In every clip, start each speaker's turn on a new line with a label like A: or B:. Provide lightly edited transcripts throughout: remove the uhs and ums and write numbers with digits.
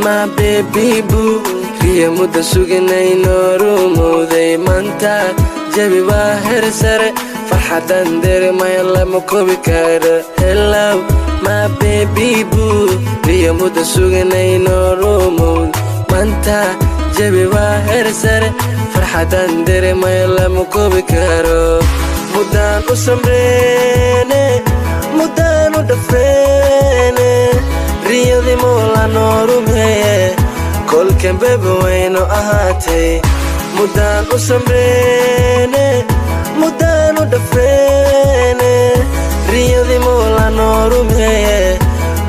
A: my baby boo riya mudda suganayno rumowday maanta jabi waa heer sare farxadan dareemaya lama koobi karo hello my baby boo riya mudda suganayno rumowday maanta jabi waa heer sare farxadan dareemaya lama koobi karo mudaan u samreene mudaan u dhafreene riyadii moola noorumeye kolkan bebe wayno ahaatay mudaan u samreene mudaan u dhafreene riyadii moola noorumeye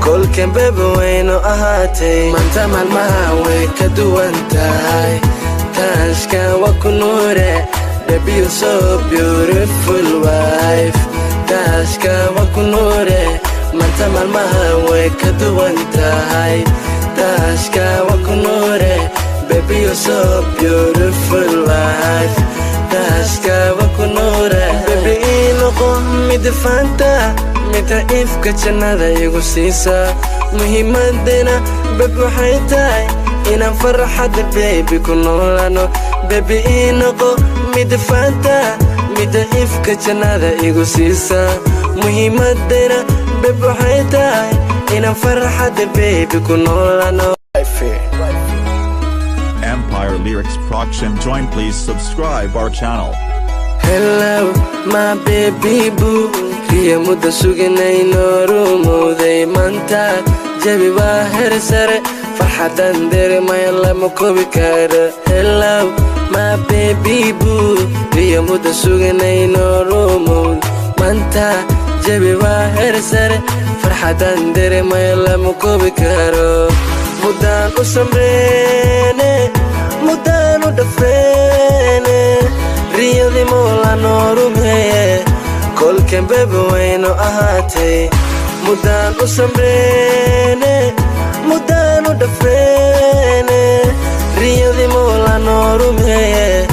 A: kolkan bebe wayno ahaatay maanta maalmaha way ka duwan tahay taashka waa ku nuure baby you're so beautiful wife taashka waa ku nuure maanta maalmaha way ka duwan tahay taashka waa ku nuure baby you're so beautiful wife taashka waa ku nuure baby inoqo mid fanta mid ifka jannada igu siisa muhiimadena baby waxay tahay inaan farxada baby ku noolano baby inoqo mid fanta mid ifka jannada igu siisa muhiimadena baby waxay tahay inaan farxada baby ku noolano
B: Empire Lyrics Production. Join, please subscribe our channel.
A: Hello my baby boo riya mudda suganayno rumowday maanta jabi waa heer sare farxadan dareemaya lama koobi karo hello my baby boo riya mudda suganayno rumowday maanta jabi waa heer sare farxadan dareemaya lama koobi karo mudaan u samreene mudaan u dhafreene riyadii moola noorumeye kolkan bebe wayno ahaatay mudaan u samreene mudaan u dhafreene riyadii moola noorumeye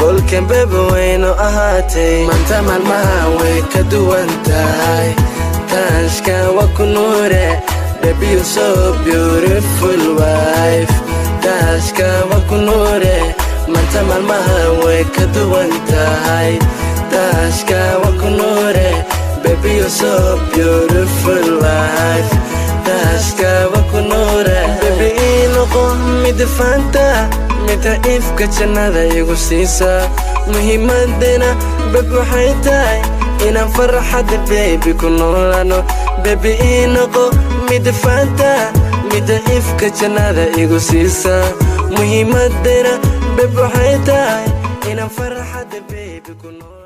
A: kolkan bebe wayno ahaatay maanta maalmaha way ka duwan tahay taashka waa ku nuure baby you're so beautiful wife taashka waa ku nuure maanta maalmaha way ka duwan tahay taashka waa ku nuure baby you're so beautiful wife taashka waa ku nuure baby inoqo mid fanta mid ifka jannada igu siisa muhiimadena baby waxay tahay inaan farxada baby ku noolano baby inoqo mid fanta mid ifka jannada igu siisa muhiimadena baby waxay tahay inaan farxada baby ku noolano